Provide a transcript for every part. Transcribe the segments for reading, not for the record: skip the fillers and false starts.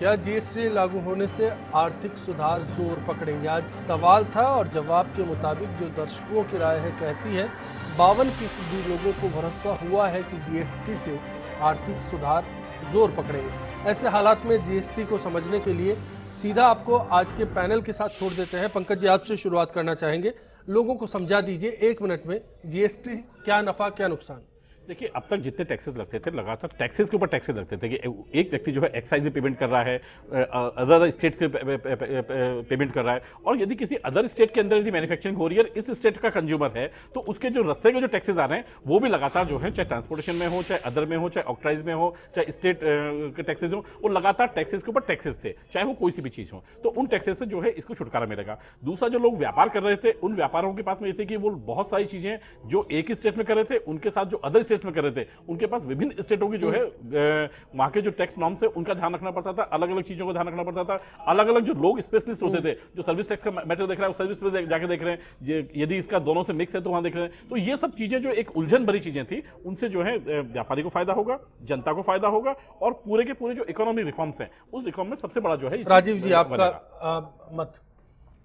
क्या जीएसटी लागू होने से आर्थिक सुधार जोर पकड़ेंगे? आज सवाल था और जवाब के मुताबिक जो दर्शकों की राय है कहती है 52% लोगों को भरोसा हुआ है कि जीएसटी से आर्थिक सुधार जोर पकड़ेंगे। ऐसे हालात में जीएसटी को समझने के लिए सीधा आपको आज के पैनल के साथ छोड़ देते हैं। पंकज जी, आपसे शुरुआत करना चाहेंगे। लोगों को समझा दीजिए 1 मिनट में जीएसटी क्या नफा क्या नुकसान। देखिए, अब तक जितने टैक्सेस लगते थे लगातार टैक्सेस के ऊपर टैक्सेस लगते थे कि एक व्यक्ति जो है एक्साइज में पेमेंट कर रहा है, अदर स्टेट से पेमेंट कर रहा है, और यदि किसी अदर स्टेट के अंदर यदि मैन्युफैक्चरिंग हो रही है इस स्टेट का कंज्यूमर है तो उसके जो रस्ते के जो टैक्सेस आ रहे हैं वो भी लगातार जो है, चाहे ट्रांसपोर्टेशन में हो, चाहे अदर में हो, चाहे ऑक्ट्राइज में हो, चाहे स्टेट के टैक्सेस हो, वो लगातार टैक्सेस के ऊपर टैक्सेस थे, चाहे वो कोई सी भी चीज हो। तो उन टैक्सेस से जो है इसको छुटकारा मिलेगा। दूसरा, जो लोग व्यापार कर रहे थे उन व्यापारों के पास में ये थे कि वो बहुत सारी चीजें जो एक ही स्टेट में कर रहे थे उनके साथ जो अदर स्टेट में कर रहे थे उनके पास विभिन्न स्टेटों की जो है वहां के जो टैक्स नॉर्म्स है उनका ध्यान रखना पड़ता था, अलग अलग चीजों का ध्यान रखना पड़ता था। अलग अलग जो लोग स्पेशलिस्ट होते थे, जो सर्विस टैक्स का मैटर देख रहा है वो सर्विस पे जाके देख रहे हैं, यदि इसका दोनों से मिक्स है तो वहां देख रहे हैं। तो ये सब चीजें जो एक उलझन भरी चीजें थी उनसे जो है व्यापारी को फायदा होगा, जनता को फायदा होगा, और पूरे के पूरे जो इकोनॉमिक रिफॉर्म्स हैं उस रिफॉर्म में सबसे बड़ा जो है। राजीव जी, आपका मत।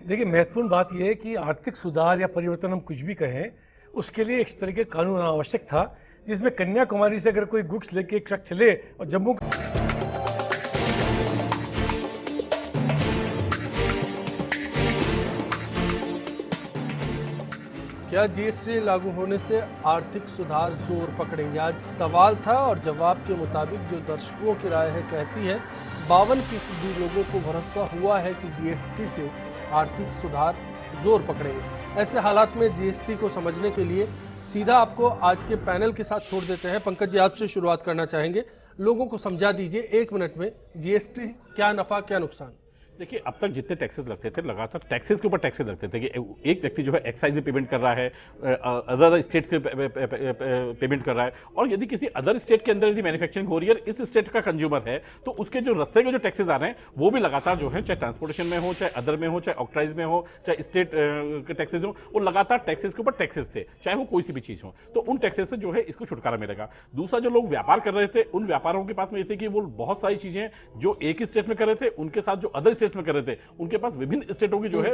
देखिए, महत्वपूर्ण बात यह है कि आर्थिक सुधार या परिवर्तन हम कुछ भी कहें उसके लिए इस तरह के कानून आवश्यक था जिसमें कन्याकुमारी से अगर कोई गुड्स लेके एक ट्रक चले और जम्मू क्या जीएसटी लागू होने से आर्थिक सुधार जोर पकड़ेंगे? आज सवाल था और जवाब के मुताबिक जो दर्शकों की राय है कहती है 52% लोगों को भरोसा हुआ है कि जीएसटी से आर्थिक सुधार जोर पकड़ेंगे। ऐसे हालात में जीएसटी को समझने के लिए सीधा आपको आज के पैनल के साथ छोड़ देते हैं। पंकज जी, आपसे शुरुआत करना चाहेंगे। लोगों को समझा दीजिए 1 मिनट में जीएसटी क्या नफा क्या नुकसान। देखिए, अब तक जितने टैक्सेस लगते थे लगातार टैक्सेस के ऊपर टैक्सेस लगते थे कि एक व्यक्ति जो है एक्साइज में पेमेंट कर रहा है, अदर स्टेट से पेमेंट कर रहा है, और यदि किसी अदर स्टेट के अंदर यदि मैन्युफैक्चरिंग हो रही है इस स्टेट का कंज्यूमर है तो उसके जो रस्ते के जो टैक्सेस आ रहे हैं वो भी लगातार जो है, चाहे ट्रांसपोर्टेशन में हो, चाहे अदर में हो, चाहे ऑक्ट्राइज में हो, चाहे स्टेट के टैक्सेस हो, वो लगातार टैक्सेस के ऊपर टैक्सेस थे, चाहे वो कोई सी भी चीज हो। तो उन टैक्सेस से जो है इसको छुटकारा मिलेगा। दूसरा, जो लोग व्यापार कर रहे थे उन व्यापारों के पास में ये थे कि वो बहुत सारी चीजें जो एक ही स्टेट में कर रहे थे उनके साथ जो अदर स्टेट में कर रहे थे उनके पास विभिन्न स्टेटों की जो है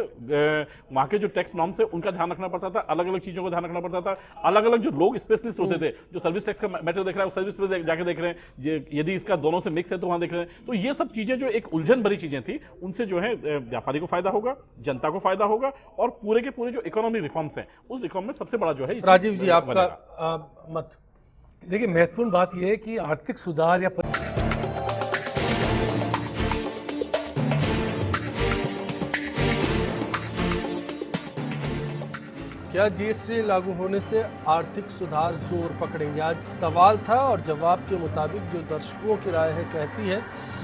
वहां के जो टैक्स नॉर्म्स है उनका ध्यान रखना पड़ता था, अलग अलग चीजों का ध्यान रखना पड़ता था। अलग अलग जो लोग स्पेशलिस्ट होते थे, जो सर्विस टैक्स का मैटर देख रहा है वो सर्विस पे जाके देख रहे हैं, यदि इसका दोनों से मिक्स है तो वहां देख रहे हैं। तो ये सब चीजें जो एक उलझन भरी चीजें थी उनसे जो है व्यापारी को फायदा होगा, जनता को फायदा होगा, और पूरे के पूरे जो इकोनॉमिक रिफॉर्म्स हैं उस रिफॉर्म में सबसे बड़ा जो है। राजीव जी, आपका मत। देखिए, महत्वपूर्ण बात यह है कि आर्थिक सुधार या क्या जीएसटी लागू होने से आर्थिक सुधार जोर पकड़ेंगे? आज सवाल था और जवाब के मुताबिक जो दर्शकों की राय है कहती है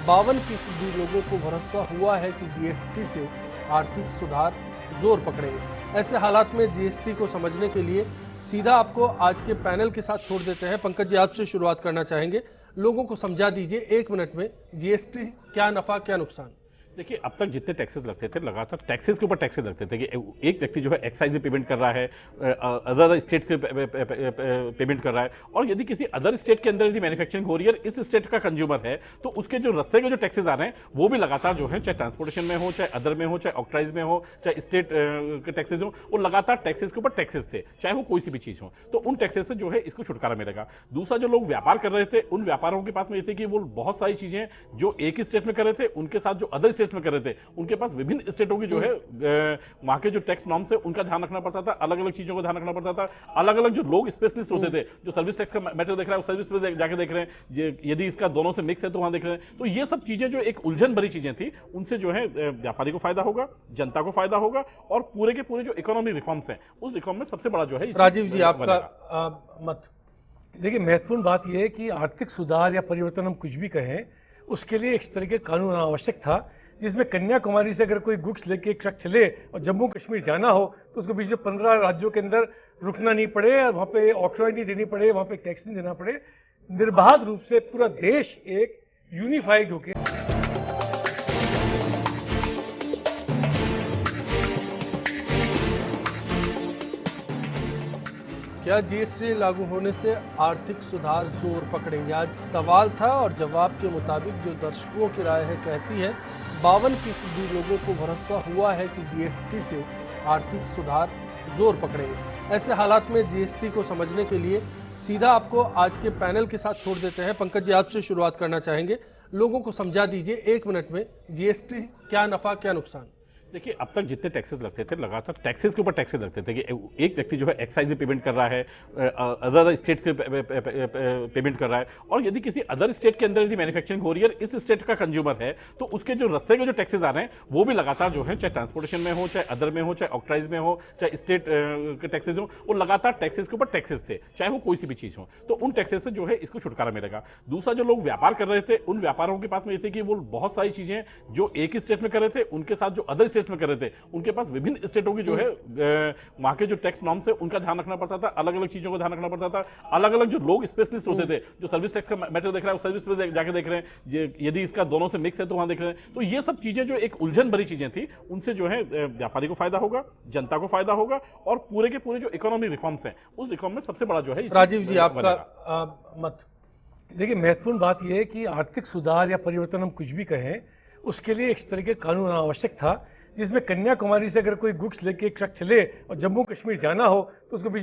52% लोगों को भरोसा हुआ है कि जीएसटी से आर्थिक सुधार जोर पकड़ेंगे। ऐसे हालात में जीएसटी को समझने के लिए सीधा आपको आज के पैनल के साथ छोड़ देते हैं। पंकज जी, आपसे शुरुआत करना चाहेंगे। लोगों को समझा दीजिए 1 मिनट में जीएसटी क्या नफा क्या नुकसान। देखिए, अब तक जितने टैक्सेस लगते थे लगातार टैक्सेस के ऊपर टैक्सेस लगते थे कि एक व्यक्ति जो है एक्साइज में पेमेंट कर रहा है, अदर स्टेट से पेमेंट कर रहा है, और यदि किसी अदर स्टेट के अंदर यदि मैन्युफैक्चरिंग हो रही है इस स्टेट का कंज्यूमर है तो उसके जो रस्ते के जो टैक्सेस आ रहे हैं वो भी लगातार जो है, चाहे ट्रांसपोर्टेशन में हो, चाहे अदर में हो, चाहे ऑक्ट्राइज में हो, चाहे स्टेट के टैक्सेस हो, वो लगातार टैक्सेस के ऊपर टैक्सेस थे, चाहे वो कोई सी भी चीज हो। तो उन टैक्सेस से जो है इसको छुटकारा मिलेगा। दूसरा, जो लोग व्यापार कर रहे थे उन व्यापारों के पास में ये थे कि वो बहुत सारी चीजें जो एक ही स्टेट में कर रहे थे उनके साथ जो अदर स्टेट में कर रहे थे उनके पास विभिन्न स्टेटों की जो है वहां के जो टैक्स नॉर्म्स है उनका ध्यान रखना पड़ता था, अलग अलग चीजों का ध्यान रखना पड़ता था। अलग अलग जो लोग स्पेशलिस्ट होते थे, जो सर्विस टैक्स का मैटर देख रहा है वो सर्विस पे जाके देख रहे हैं, यदि इसका दोनों से मिक्स है तो वहां देख रहे हैं। तो ये सब चीजें जो एक उलझन भरी चीजें थी उनसे जो है व्यापारी को फायदा होगा, जनता को फायदा होगा, और पूरे के पूरे जो इकोनॉमिक रिफॉर्म्स हैं उस रिफॉर्म में सबसे बड़ा जो है। राजीव जी, आपका मत। देखिए, महत्वपूर्ण बात यह है कि आर्थिक सुधार या परिवर्तन हम कुछ भी कहें उसके लिए इस तरह के कानून आवश्यक था जिसमें कन्याकुमारी से अगर कोई गुड्स लेके एक ट्रक चले और जम्मू कश्मीर जाना हो तो उसको बीच में 15 राज्यों के अंदर रुकना नहीं पड़े, और वहाँ पे ऑक्ट्रॉय नहीं देनी पड़े, वहाँ पे टैक्स नहीं देना पड़े। निर्बाध रूप से पूरा देश एक यूनिफाइड होके क्या जीएसटी लागू होने से आर्थिक सुधार जोर पकड़ेंगे? आज सवाल था और जवाब के मुताबिक जो दर्शकों की राय है कहती है 52% लोगों को भरोसा हुआ है कि जीएसटी से आर्थिक सुधार जोर पकड़ेंगे। ऐसे हालात में जीएसटी को समझने के लिए सीधा आपको आज के पैनल के साथ छोड़ देते हैं। पंकज जी, आपसे शुरुआत करना चाहेंगे। लोगों को समझा दीजिए 1 मिनट में जीएसटी क्या नफा क्या नुकसान। देखिए, अब तक जितने टैक्सेस लगते थे लगातार टैक्सेस के ऊपर टैक्सेस लगते थे कि एक व्यक्ति जो है एक्साइज में पेमेंट कर रहा है, अदर स्टेट से पेमेंट कर रहा है, और यदि किसी अदर स्टेट के अंदर यदि मैन्युफैक्चरिंग हो रही है, इस स्टेट का कंज्यूमर है, तो उसके जो रस्ते के जो टैक्सेस आ रहे हैं वो भी लगातार जो है, चाहे ट्रांसपोर्टेशन में हो, चाहे अदर में हो, चाहे ऑक्ट्राइज में हो, चाहे स्टेट के टैक्सेस हो, वो लगातार टैक्सेस के ऊपर टैक्सेस थे, चाहे वो कोई सी भी चीज हो। तो उन टैक्सेस से जो है इसको छुटकारा मिलेगा। दूसरा, जो लोग व्यापार कर रहे थे, उन व्यापारों के पास में ये थे कि वो बहुत सारी चीजें जो एक ही स्टेट में कर रहे थे, उनके साथ जो अदर स्टेट में कर रहे थे, उनके पास विभिन्न स्टेटों की जो है वहां के जो टैक्स नॉर्म्स है उनका ध्यान रखना पड़ता था, अलग अलग चीजों का ध्यान रखना पड़ता था। अलग अलग जो लोग स्पेशलिस्ट होते थे, जो सर्विस टैक्स का मैटर देख रहा है वो सर्विस पे जाके देख रहे हैं, यदि इसका दोनों से मिक्स है तो वहां देख रहे हैं। तो ये सब चीजें जो एक उलझन भरी चीजें थी, उनसे जो है व्यापारी को फायदा होगा, जनता को फायदा होगा, और पूरे के पूरे जो इकोनॉमिक रिफॉर्म्स हैं उस रिफॉर्म में सबसे बड़ा जो है राजीव जी, आपका मत। देखिए, महत्वपूर्ण बात यह है कि आर्थिक सुधार या परिवर्तन हम कुछ भी कहें, उसके लिए एक तरह के कानून आवश्यक था, जिसमें कन्याकुमारी से अगर कोई गुड्स लेके एक ट्रक चले और जम्मू कश्मीर जाना हो तो उसको बीच में